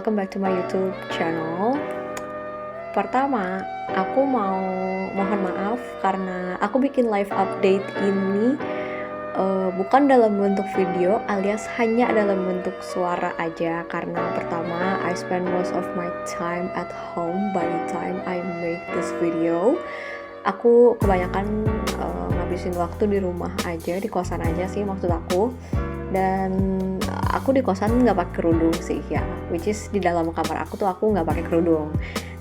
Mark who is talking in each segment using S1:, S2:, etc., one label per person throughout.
S1: welcome back to my YouTube channel. Pertama, aku mau mohon maaf karena aku bikin live update ini bukan dalam bentuk video alias hanya dalam bentuk suara aja. Karena pertama, I spend most of my time at home by the time I make this video. Aku kebanyakan ngabisin waktu di rumah aja, di kosan aja sih maksud aku. Dan aku di kosan nggak pakai kerudung sih ya, which is di dalam kamar aku tuh aku nggak pakai kerudung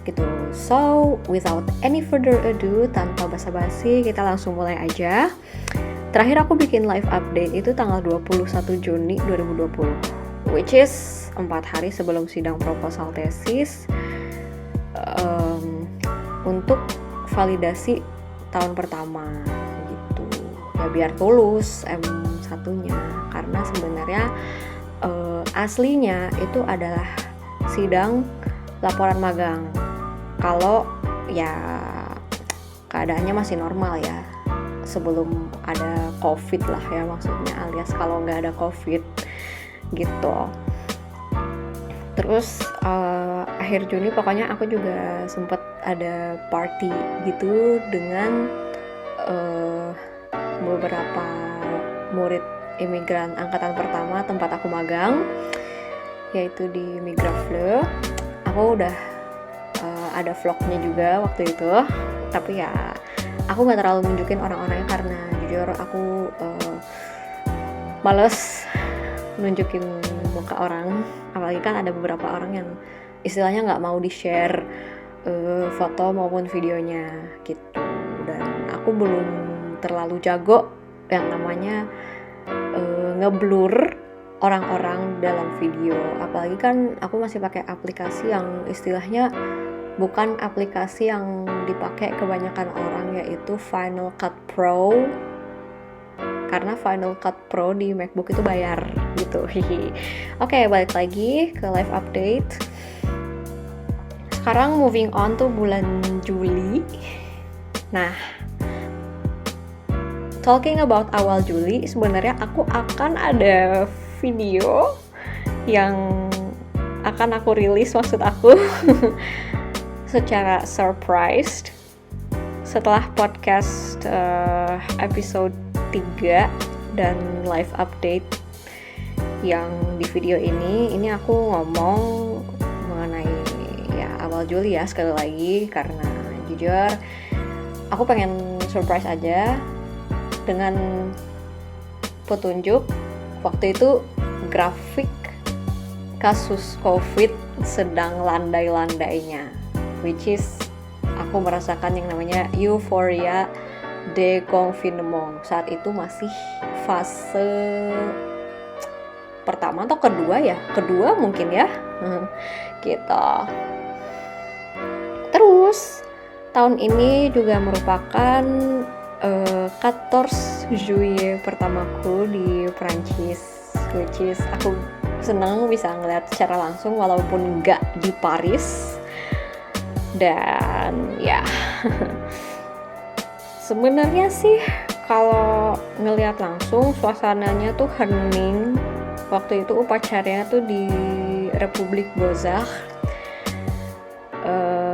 S1: gitu. So without any further ado, tanpa basa-basi kita langsung mulai aja. Terakhir aku bikin live update itu tanggal 21 Juni 2020, which is 4 hari sebelum sidang proposal tesis untuk validasi tahun pertama gitu ya, biar lulus M1-nya. Karena sebenarnya aslinya itu adalah sidang laporan magang kalau ya keadaannya masih normal ya, sebelum ada COVID lah ya maksudnya, alias kalau nggak ada COVID gitu. Terus akhir Juni pokoknya aku juga sempet ada party gitu dengan beberapa murid imigran angkatan pertama tempat aku magang, yaitu di Migrafle. Aku udah ada vlognya juga waktu itu, tapi ya aku nggak terlalu nunjukin orang-orangnya karena jujur aku males nunjukin muka orang, apalagi kan ada beberapa orang yang istilahnya nggak mau di-share foto maupun videonya gitu. Dan aku belum terlalu jago yang namanya ngeblur orang-orang dalam video, apalagi kan aku masih pakai aplikasi yang istilahnya bukan aplikasi yang dipakai kebanyakan orang, yaitu Final Cut Pro. Karena Final Cut Pro di MacBook itu bayar gitu. Oke, balik lagi ke live update. Sekarang moving on to bulan Juli. Nah, talking about awal Juli, sebenarnya aku akan ada video yang akan aku rilis, maksud aku secara surprised setelah podcast episode 3 dan live update yang di video ini aku ngomong mengenai ya awal Juli ya sekali lagi, karena jujur aku pengen surprise aja dengan petunjuk waktu itu grafik kasus COVID sedang landai-landainya, which is aku merasakan yang namanya euforia de confinement. Saat itu masih fase pertama atau kedua mungkin ya gitu. Terus tahun ini juga merupakan 14 Juillet pertamaku di Prancis, which is aku senang bisa ngeliat secara langsung walaupun nggak di Paris. Dan ya sebenarnya sih kalau ngeliat langsung suasananya tuh hening. Waktu itu upacaranya tuh di Republik Bozar,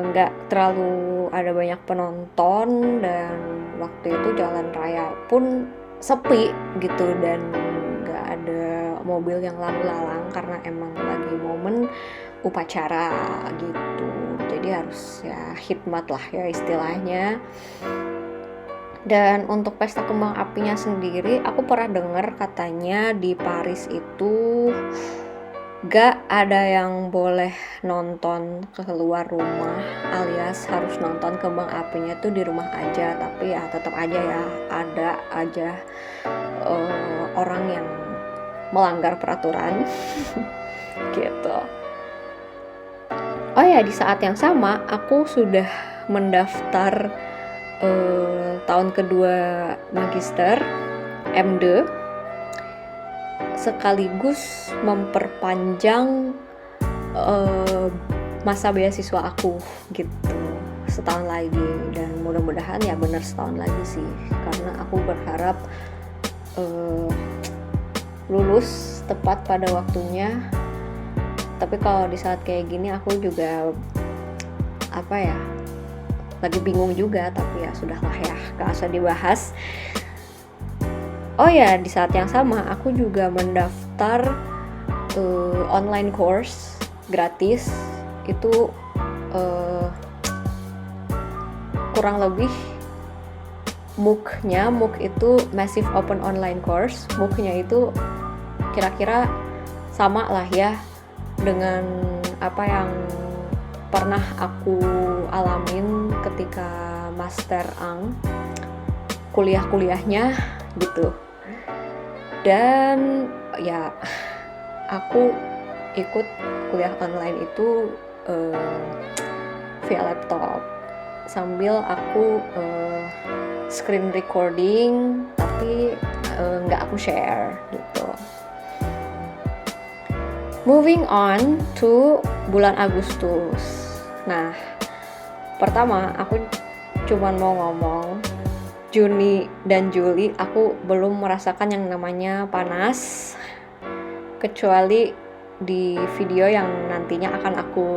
S1: nggak terlalu ada banyak penonton, dan waktu itu jalan raya pun sepi gitu, dan nggak ada mobil yang lalu lalang karena emang lagi momen upacara gitu. Jadi harus ya khidmat lah ya istilahnya. Dan untuk pesta kembang apinya sendiri, aku pernah dengar katanya di Paris itu gak ada yang boleh nonton keluar rumah, alias harus nonton kembang apinya tuh di rumah aja. Tapi ya tetap aja ya ada aja orang yang melanggar peraturan gitu. Oh ya, di saat yang sama aku sudah mendaftar tahun kedua magister M2, sekaligus memperpanjang masa beasiswa aku gitu setahun lagi. Dan mudah-mudahan ya benar setahun lagi sih, karena aku berharap lulus tepat pada waktunya Tapi kalau di saat kayak gini aku juga lagi bingung juga, tapi ya sudahlah ya, gak usah dibahas. Oh ya, di saat yang sama aku juga mendaftar online course gratis. Itu kurang lebih MOOC itu Massive Open Online Course. MOOC-nya itu kira-kira sama lah ya dengan apa yang pernah aku alamin ketika Master Ang kuliahnya gitu. Dan ya aku ikut kuliah online itu via laptop sambil aku screen recording, tapi nggak aku share gitu. Moving on to bulan Agustus. Nah, pertama aku cuman mau ngomong Juni dan Juli aku belum merasakan yang namanya panas, kecuali di video yang nantinya akan aku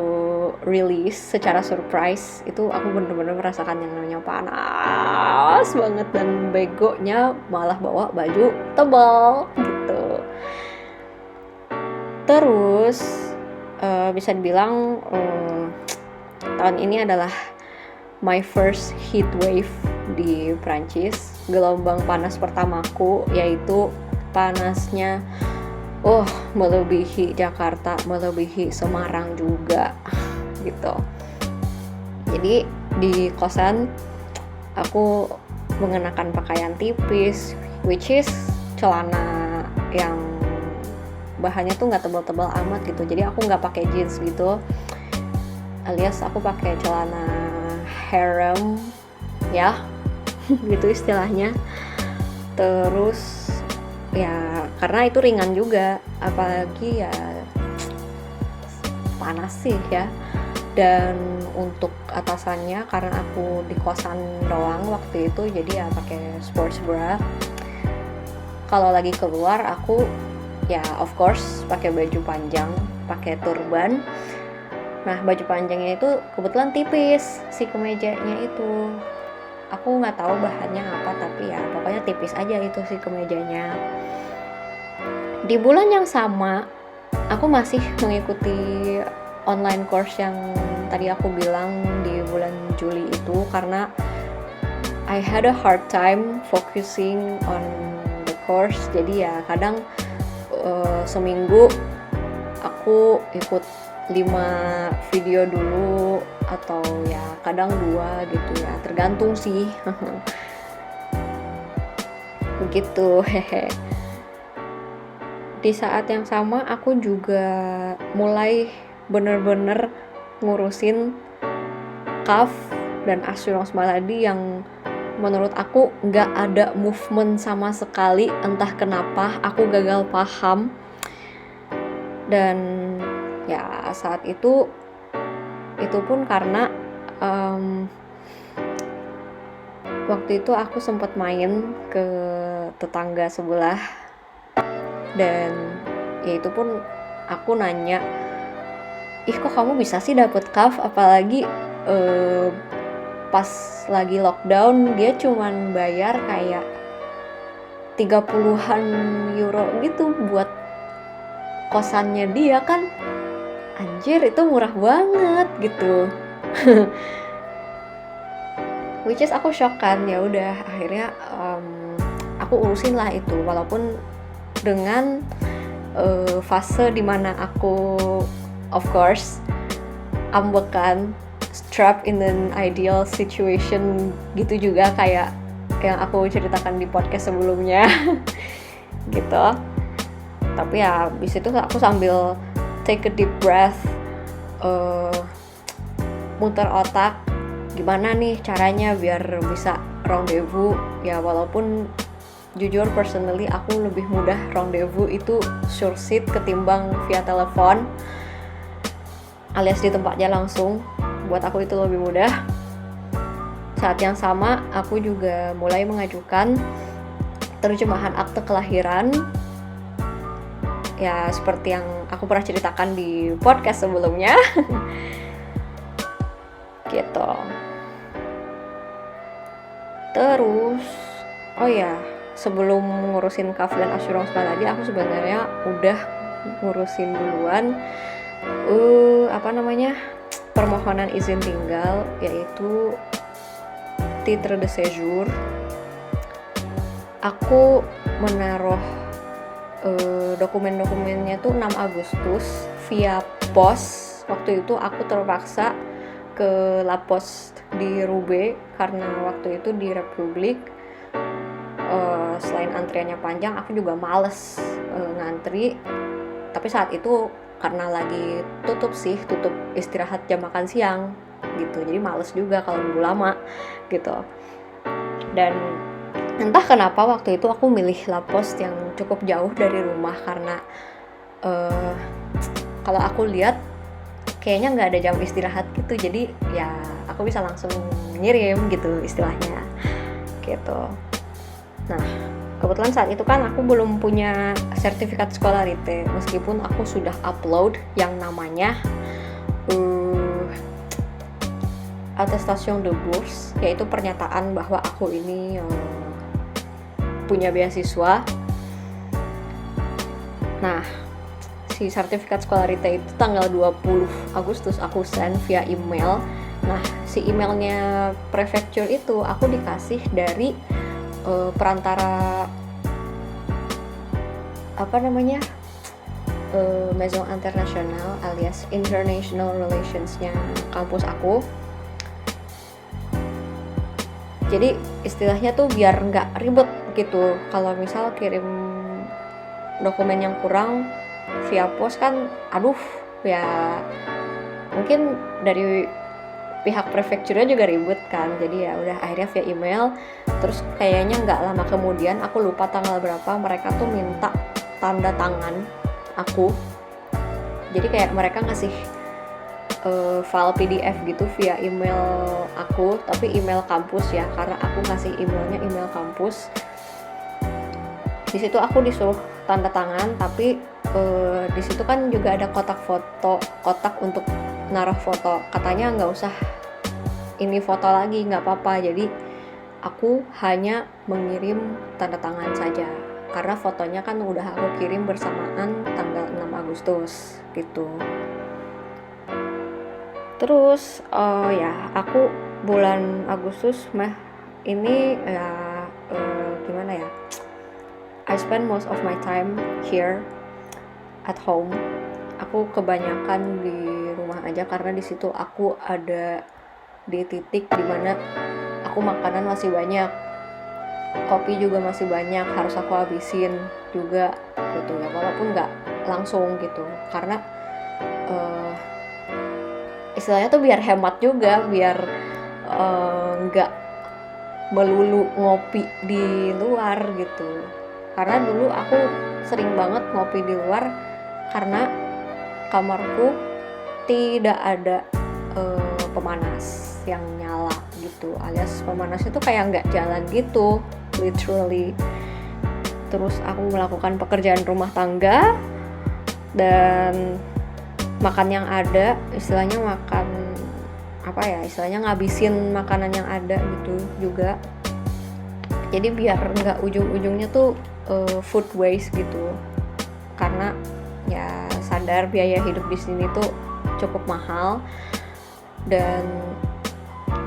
S1: release secara surprise. Itu aku bener-bener merasakan yang namanya panas banget, dan begonya malah bawa baju tebal gitu. Terus bisa dibilang tahun ini adalah my first heat wave di Prancis. Gelombang panas pertamaku, yaitu panasnya melebihi Jakarta, melebihi Semarang juga gitu. Jadi di kosan aku mengenakan pakaian tipis, which is celana yang bahannya tuh nggak tebal-tebal amat gitu. Jadi aku nggak pakai jeans gitu, alias aku pakai celana harem ya gitu istilahnya. Terus ya karena itu ringan juga, apalagi ya panas sih ya. Dan untuk atasannya, karena aku di kosan doang waktu itu, jadi ya pakai sports bra. Kalau lagi keluar aku ya of course pakai baju panjang, pakai turban. Nah, baju panjangnya itu kebetulan tipis, si kemejanya itu. Aku nggak tahu bahannya apa, tapi ya pokoknya tipis aja itu si kemejanya. Di bulan yang sama, aku masih mengikuti online course yang tadi aku bilang di bulan Juli itu, karena I had a hard time focusing on the course. Jadi ya kadang seminggu aku ikut 5 video dulu, atau ya kadang 2 gitu ya, tergantung sih. Begitu. Di saat yang sama aku juga mulai bener-bener ngurusin CAF dan Assurance Maladie yang menurut aku nggak ada movement sama sekali. Entah kenapa aku gagal paham. Dan ya saat itu pun karena waktu itu aku sempat main ke tetangga sebelah, dan ya itu pun aku nanya, kok kamu bisa sih dapet CAF, apalagi pas lagi lockdown dia cuman bayar kayak 30-an euro gitu buat kosannya dia. Kan anjir, itu murah banget gitu. Which is aku shock kan. Ya udah, akhirnya aku urusin lah itu, walaupun dengan fase dimana aku of course ambekan, trapped in an ideal situation gitu juga, kayak yang aku ceritakan di podcast sebelumnya. Gitu. Tapi ya abis itu aku sambil take a deep breath, muter otak gimana nih caranya biar bisa rendezvous. Ya walaupun jujur personally aku lebih mudah rendezvous itu sure seat ketimbang via telepon, alias di tempatnya langsung. Buat aku itu lebih mudah. Saat yang sama aku juga mulai mengajukan terjemahan akte kelahiran ya seperti yang aku pernah ceritakan di podcast sebelumnya. Gitu. Terus oh ya, sebelum ngurusin kaf dan assurance tadi, aku sebenarnya udah ngurusin duluan permohonan izin tinggal, yaitu titre de séjour. Aku menaruh dokumen-dokumennya tuh 6 Agustus via pos. Waktu itu aku terpaksa ke La Poste di Roubaix karena waktu itu di Republik selain antriannya panjang, aku juga males ngantri. Tapi saat itu karena lagi tutup istirahat jam makan siang gitu, jadi males juga kalau nunggu lama gitu. Dan entah kenapa waktu itu aku milih La Poste yang cukup jauh dari rumah karena kalau aku lihat kayaknya nggak ada jam istirahat gitu, jadi ya aku bisa langsung ngirim gitu istilahnya gitu. Nah, kebetulan saat itu kan aku belum punya sertifikat Scolarité, meskipun aku sudah upload yang namanya attestation de bourse, yaitu pernyataan bahwa aku ini punya beasiswa. Nah, si sertifikat Scolarité itu tanggal 20 Agustus aku send via email. Nah, si emailnya prefecture itu aku dikasih dari perantara Maison Internationale alias International Relations-nya kampus aku. Jadi istilahnya tuh biar nggak ribet gitu, kalau misal kirim dokumen yang kurang via pos kan ya mungkin dari pihak prefekturnya juga ribet kan. Jadi ya udah akhirnya via email. Terus kayaknya nggak lama kemudian, aku lupa tanggal berapa, mereka tuh minta tanda tangan aku. Jadi kayak mereka ngasih file PDF gitu via email aku, tapi email kampus ya, karena aku ngasih emailnya email kampus. Di situ aku disuruh tanda tangan, tapi di situ kan juga ada kotak untuk naruh foto. Katanya nggak usah ini foto lagi, nggak apa-apa. Jadi aku hanya mengirim tanda tangan saja, karena fotonya kan udah aku kirim bersamaan tanggal 6 Agustus gitu. Terus aku bulan Agustus ini ya gimana ya, I spend most of my time here at home. Aku kebanyakan di rumah aja karena di situ aku ada di titik dimana aku makanan masih banyak, kopi juga masih banyak, harus aku habisin juga gitu ya, walaupun nggak langsung gitu, karena istilahnya tuh biar hemat juga, biar nggak melulu ngopi di luar gitu. Karena dulu aku sering banget ngopi di luar karena kamarku tidak ada pemanas yang nyala gitu, alias pemanasnya tuh kayak nggak jalan gitu, literally. Terus aku melakukan pekerjaan rumah tangga dan makan yang ada, istilahnya ngabisin makanan yang ada gitu juga. Jadi biar nggak ujung-ujungnya tuh food waste gitu, karena ya sadar biaya hidup di sini tuh cukup mahal dan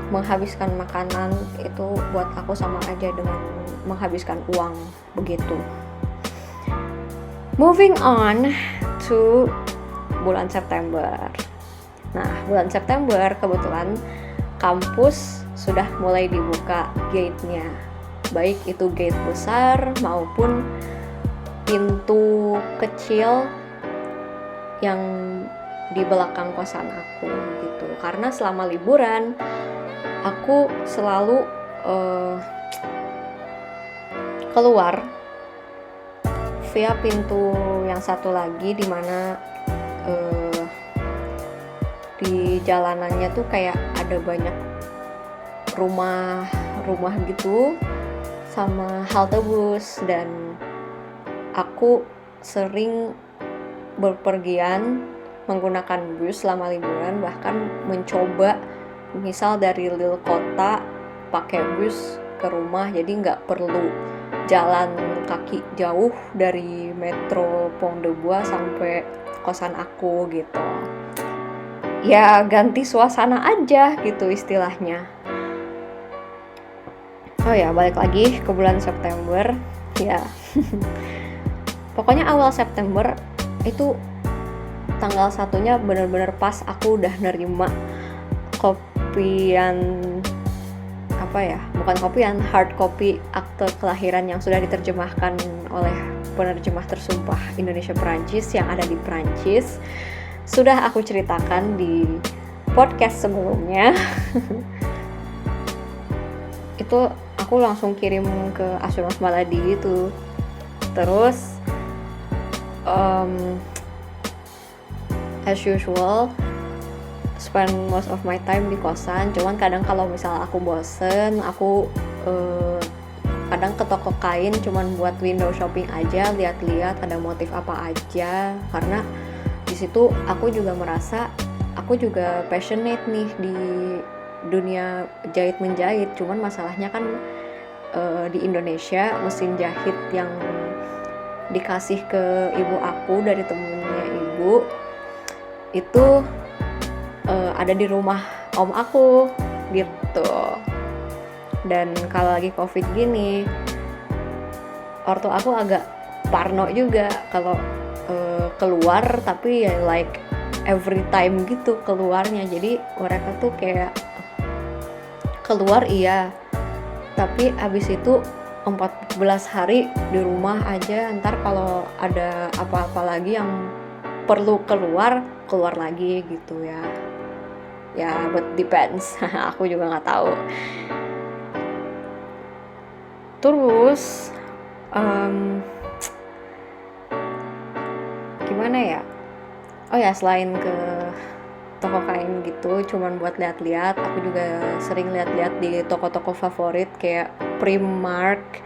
S1: menghabiskan makanan itu buat aku sama aja dengan menghabiskan uang begitu. Moving on to bulan September. Nah, bulan September kebetulan kampus sudah mulai dibuka gate-nya, baik itu gate besar maupun pintu kecil yang di belakang kosan aku gitu. Karena selama liburan aku selalu keluar via pintu yang satu lagi, di mana di jalanannya tuh kayak ada banyak rumah gitu sama halte bus, dan aku sering berpergian menggunakan bus selama liburan, bahkan mencoba misal dari Lille kota pakai bus ke rumah, jadi nggak perlu jalan kaki jauh dari metro Pont de Bois sampai kosan aku gitu. Ya ganti suasana aja gitu istilahnya. Oh ya, balik lagi ke bulan September ya. Pokoknya awal September itu tanggal 1-nya benar-benar pas aku udah nerima kopian hard copy akte kelahiran yang sudah diterjemahkan oleh penerjemah tersumpah Indonesia Perancis yang ada di Perancis. Sudah aku ceritakan di podcast sebelumnya. Itu aku langsung kirim ke Assurance Maladi gitu. Terus as usual spend most of my time di kosan. Cuman kadang kalau misal aku bosen, aku kadang ke toko kain cuman buat window shopping aja, lihat-lihat ada motif apa aja. Karena di situ aku juga merasa aku juga passionate nih di dunia jahit menjahit. Cuman masalahnya kan di Indonesia mesin jahit yang dikasih ke ibu aku dari temennya ibu itu ada di rumah om aku gitu. Dan kalau lagi covid gini, ortu aku agak parno juga kalau keluar, tapi ya like every time gitu keluarnya. Jadi mereka tuh kayak keluar iya, tapi abis itu 14 hari di rumah aja. Ntar kalau ada apa-apa lagi yang perlu keluar lagi gitu ya. Ya, but depends. Aku juga nggak tahu. Terus gimana ya? Oh ya, selain ke toko kain gitu, cuman buat lihat-lihat, aku juga sering lihat-lihat di toko-toko favorit kayak Primark.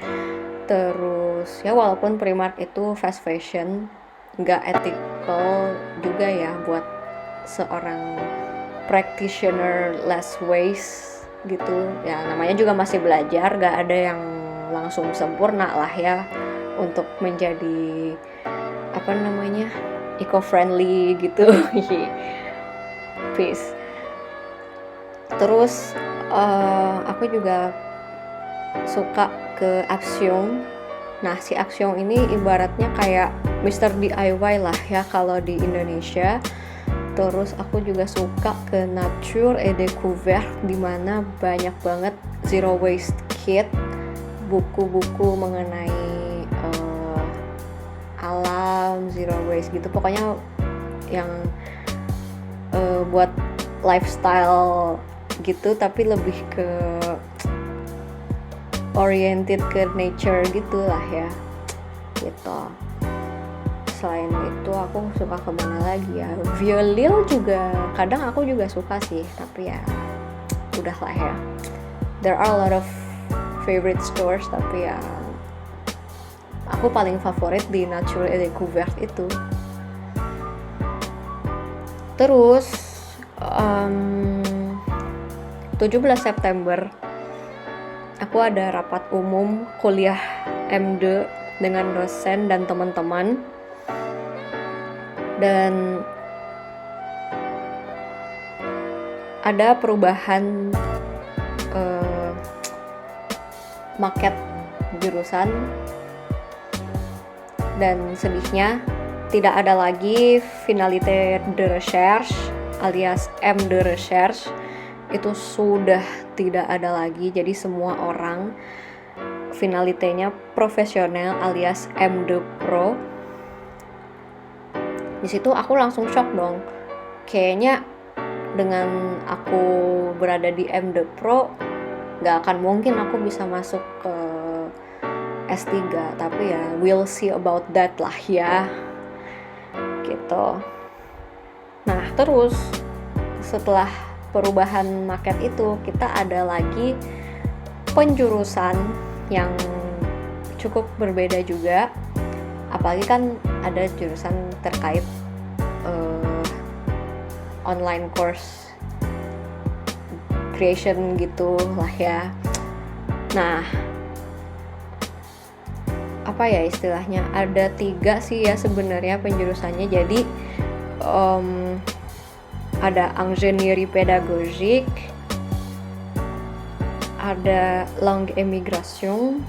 S1: Terus ya walaupun Primark itu fast fashion, nggak ethical juga ya buat seorang practitioner less waste gitu ya. Namanya juga masih belajar, gak ada yang langsung sempurna lah ya untuk menjadi eco-friendly gitu. Peace. Terus aku juga suka ke Action. Nah, si Action ini ibaratnya kayak Mr. DIY lah ya kalau di Indonesia. Terus aku juga suka ke Nature et Découverte, di mana banyak banget zero waste kit, buku-buku mengenai alam, zero waste gitu. Pokoknya yang buat lifestyle gitu, tapi lebih ke oriented ke nature gitu lah ya gitu. Selain itu aku suka kemana lagi ya, Violil juga kadang aku juga suka sih, tapi ya udah lah ya. There are a lot of favorite stores, tapi ya aku paling favorit di Nature et Découverte itu. Terus 17 September aku ada rapat umum kuliah M2 dengan dosen dan teman-teman. Dan ada perubahan market jurusan, dan sedihnya tidak ada lagi finalité de recherche alias M de recherche. Itu sudah tidak ada lagi. Jadi semua orang finalitenya profesional alias M de pro. Di situ aku langsung shock dong. Kayaknya dengan aku berada di M de pro gak akan mungkin aku bisa masuk ke S3, tapi ya we'll see about that lah ya gitu. Nah, terus setelah perubahan market itu, kita ada lagi penjurusan yang cukup berbeda juga. Apalagi kan ada jurusan terkait online course creation gitu lah ya. Nah, apa ya istilahnya, ada 3 sih ya sebenarnya penjurusannya. Jadi ada ingénierie pédagogique, ada langue émigration,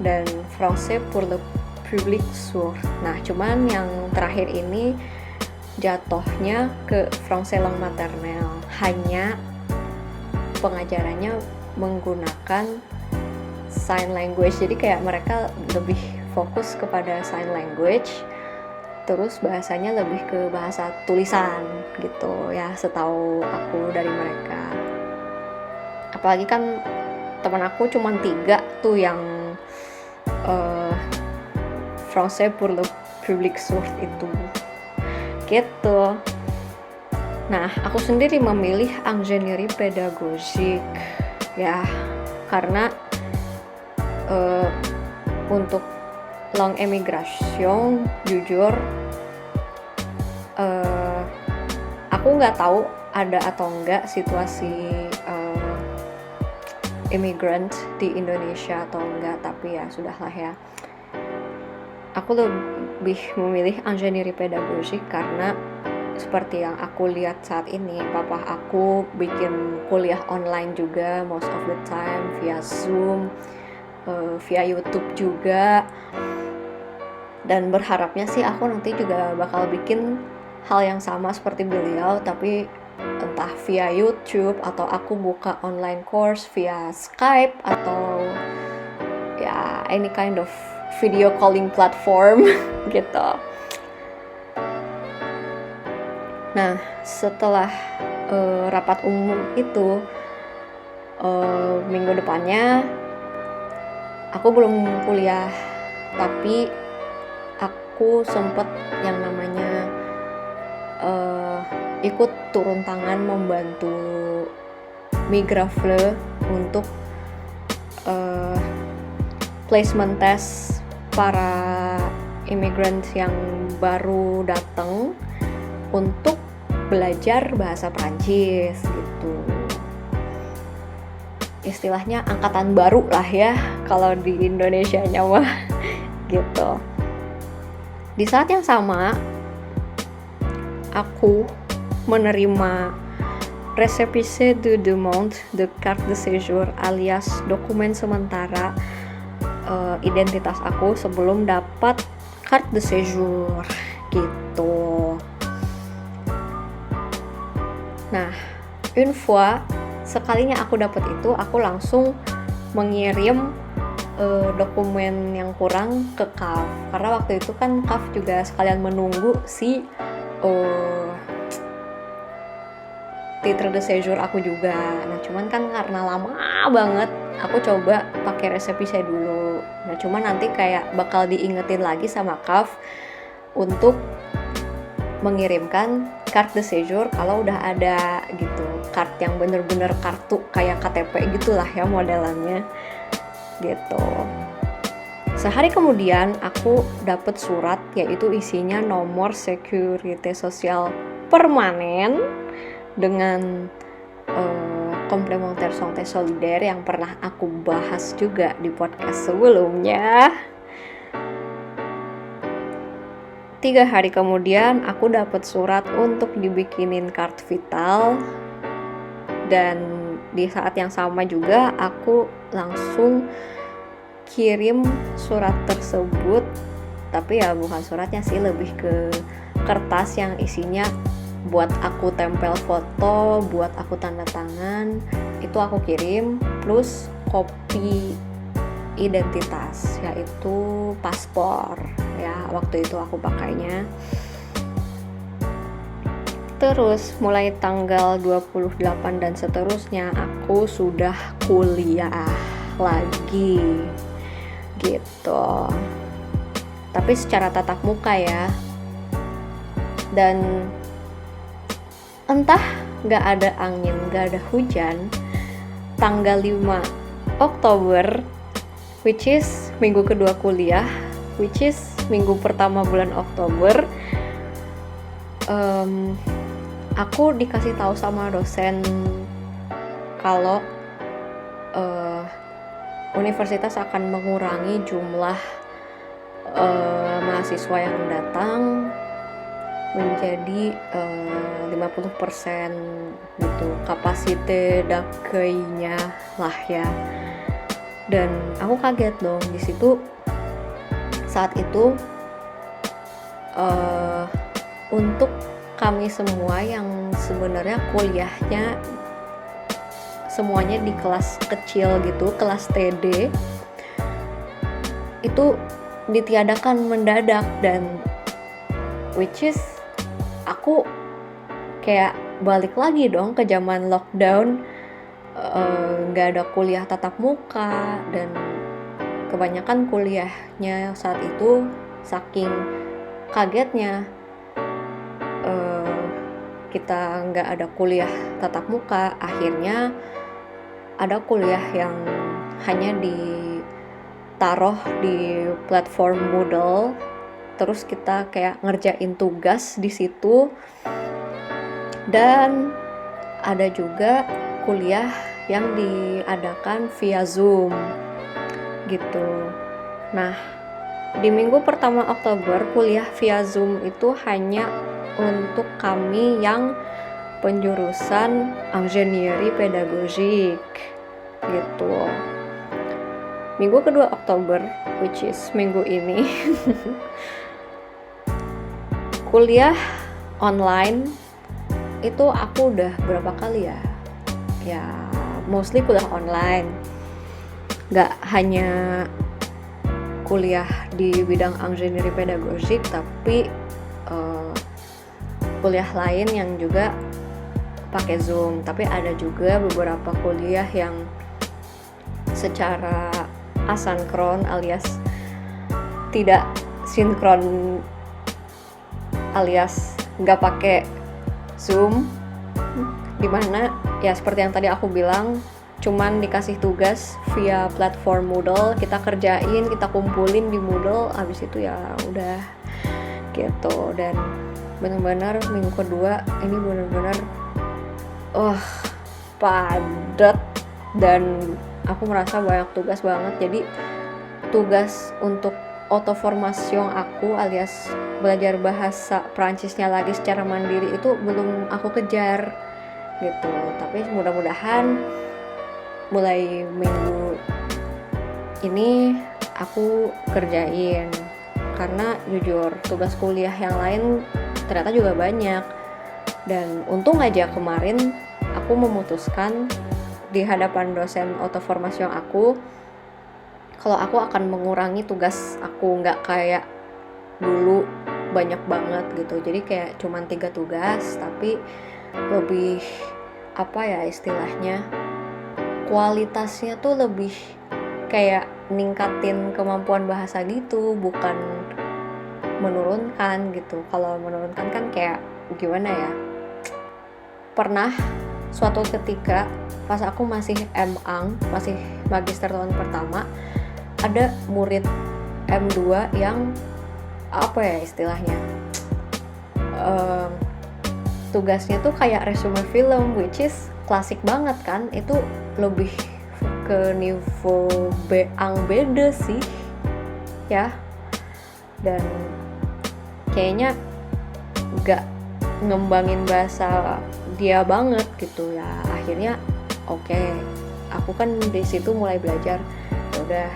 S1: dan français pour le public sourd. Nah, cuman yang terakhir ini jatuhnya ke français langue maternelle, hanya pengajarannya menggunakan sign language. Jadi kayak mereka lebih fokus kepada sign language, terus bahasanya lebih ke bahasa tulisan gitu ya, setahu aku dari mereka. Apalagi kan teman aku cuma 3 tuh yang français pour le public sourd itu gitu. Nah, aku sendiri memilih ingénierie pédagogique ya, karena untuk langue émigration jujur aku nggak tahu ada atau enggak situasi immigrant di Indonesia atau enggak, tapi ya sudahlah ya. Aku lebih memilih ingénierie pédagogique karena seperti yang aku lihat saat ini, papa aku bikin kuliah online juga most of the time via Zoom, via YouTube juga, dan berharapnya sih aku nanti juga bakal bikin hal yang sama seperti beliau, tapi entah via YouTube atau aku buka online course via Skype atau ya any kind of video calling platform gitu. Nah, setelah rapat umum itu minggu depannya aku belum kuliah, tapi aku sempet yang namanya ikut turun tangan membantu Migrafle untuk placement test para immigrant yang baru datang untuk belajar bahasa Prancis gitu. Istilahnya angkatan baru lah ya kalau di Indonesianya mah gitu. Di saat yang sama aku menerima récépissé de demande de carte de séjour alias dokumen sementara identitas aku sebelum dapat carte de séjour gitu. Nah, une fois sekalinya aku dapat itu, aku langsung mengirim dokumen yang kurang ke CAF, karena waktu itu kan CAF juga sekalian menunggu si titre de séjour aku juga. Nah, cuman kan karena lama banget, aku coba pakai récépissé dulu. Nah, cuman nanti kayak bakal diingetin lagi sama CAF untuk mengirimkan carte de séjour kalau udah ada gitu, card yang bener-bener kartu kayak KTP gitulah ya modelannya gitu. Sehari kemudian aku dapet surat, yaitu isinya nomor Sécurité Sociale permanen dengan complémentaire santé solidaire yang pernah aku bahas juga di podcast sebelumnya. 3 hari kemudian aku dapat surat untuk dibikinin kartu vital, dan di saat yang sama juga aku langsung kirim surat tersebut, tapi ya bukan suratnya sih, lebih ke kertas yang isinya buat aku tempel foto, buat aku tanda tangan, itu aku kirim, plus kopi identitas, yaitu paspor ya, waktu itu aku pakainya. Terus mulai tanggal 28 dan seterusnya aku sudah kuliah lagi gitu, tapi secara tatap muka ya. Dan entah gak ada angin, gak ada hujan, tanggal 5 Oktober, which is minggu kedua kuliah, which is minggu pertama bulan Oktober, aku dikasih tahu sama dosen kalau universitas akan mengurangi jumlah mahasiswa yang datang menjadi 50% gitu, kapasite d'accueil-nya lah ya. Dan aku kaget dong di situ saat itu. Untuk kami semua yang sebenarnya kuliahnya semuanya di kelas kecil gitu, kelas TD, itu ditiadakan mendadak, dan which is aku kayak balik lagi dong ke zaman lockdown, nggak ada kuliah tatap muka, dan kebanyakan kuliahnya saat itu saking kagetnya kita nggak ada kuliah tatap muka, akhirnya ada kuliah yang hanya ditaruh di platform Moodle, terus kita kayak ngerjain tugas di situ. Dan ada juga kuliah yang diadakan via Zoom gitu. Nah, di minggu pertama Oktober kuliah via Zoom itu hanya untuk kami yang penjurusan Ingenieri Pedagogik gitu. Minggu kedua Oktober, which is minggu ini, kuliah online itu aku udah berapa kali ya mostly kuliah online, gak hanya kuliah di bidang Ingenieri Pedagogik, tapi kuliah lain yang juga pakai Zoom. Tapi ada juga beberapa kuliah yang secara asinkron alias tidak sinkron, alias nggak pakai Zoom, dimana ya seperti yang tadi aku bilang, cuman dikasih tugas via platform Moodle, kita kerjain, kita kumpulin di Moodle, habis itu ya udah gitu. Dan benar-benar minggu kedua ini benar-benar padat, dan aku merasa banyak tugas banget. Jadi tugas untuk auto-formation aku alias belajar bahasa Prancisnya lagi secara mandiri itu belum aku kejar gitu. Tapi mudah-mudahan mulai minggu ini aku kerjain, karena jujur tugas kuliah yang lain ternyata juga banyak. Dan untung aja kemarin aku memutuskan di hadapan dosen auto-formation aku kalau aku akan mengurangi tugas aku, nggak kayak dulu banyak banget gitu. Jadi kayak cuman 3 tugas, tapi lebih apa ya istilahnya, kualitasnya tuh lebih kayak ningkatin kemampuan bahasa gitu, bukan menurunkan gitu. Kalau menurunkan kan kayak gimana ya, pernah suatu ketika pas aku masih M.Ang, masih magister tahun pertama, ada murid M2 yang apa ya istilahnya, tugasnya tuh kayak resume film, which is klasik banget kan, itu lebih ke niveau B.Ang beda sih ya. Dan kayaknya gak ngembangin bahasa dia banget gitu ya. Akhirnya oke, aku kan di situ mulai belajar, udah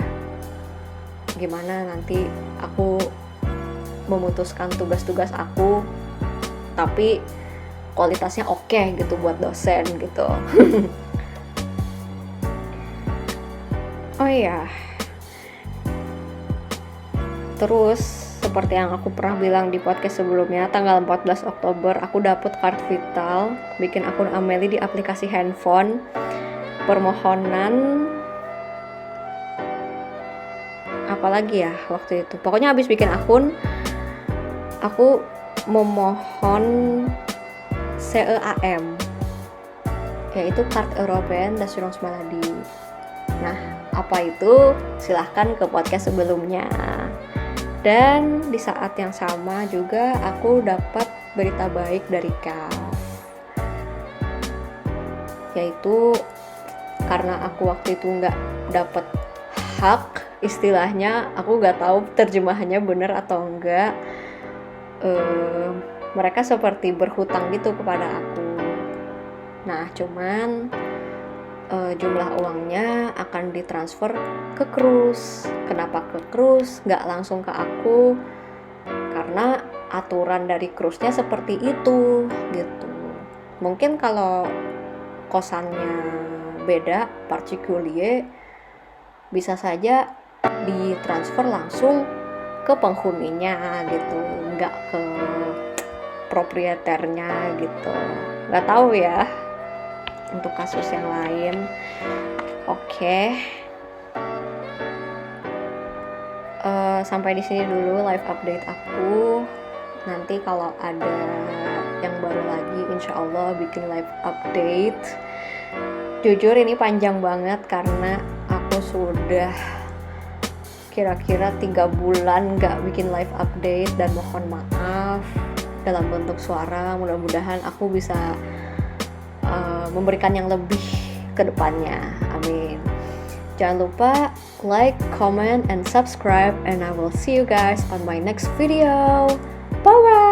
S1: gimana nanti aku memutuskan tugas-tugas aku tapi kualitasnya oke gitu buat dosen gitu. Oh iya, terus seperti yang aku pernah bilang di podcast sebelumnya, tanggal 14 Oktober aku dapet card vital, bikin akun Amelie di aplikasi handphone. Permohonan apalagi ya waktu itu, pokoknya habis bikin akun aku memohon CEAM, yaitu Carte Européenne d'Assurance Maladie. Nah, apa itu? Silahkan ke podcast sebelumnya. Dan di saat yang sama juga aku dapat berita baik dari CAF. kasusnya itu karena aku waktu itu nggak dapet hak, istilahnya aku nggak tahu terjemahannya benar atau enggak. Mereka seperti berhutang gitu kepada aku. Nah, cuman jumlah uangnya akan ditransfer ke Cruise. Kenapa ke Cruise? Nggak langsung ke aku, karena aturan dari Cruise-nya seperti itu gitu. Mungkin kalau kosannya beda, partikulier, bisa saja ditransfer langsung ke penghuninya gitu, nggak ke proprieternya gitu. Nggak tahu ya untuk kasus yang lain. Oke. Sampai di sini dulu live update aku. Nanti kalau ada yang baru lagi, insya Allah bikin live update. Jujur ini panjang banget karena aku sudah kira-kira 3 bulan gak bikin live update, dan mohon maaf dalam bentuk suara. Mudah-mudahan aku bisa memberikan yang lebih ke depannya. Amin. Jangan lupa like, comment, and subscribe, and I will see you guys on my next video. Bye bye.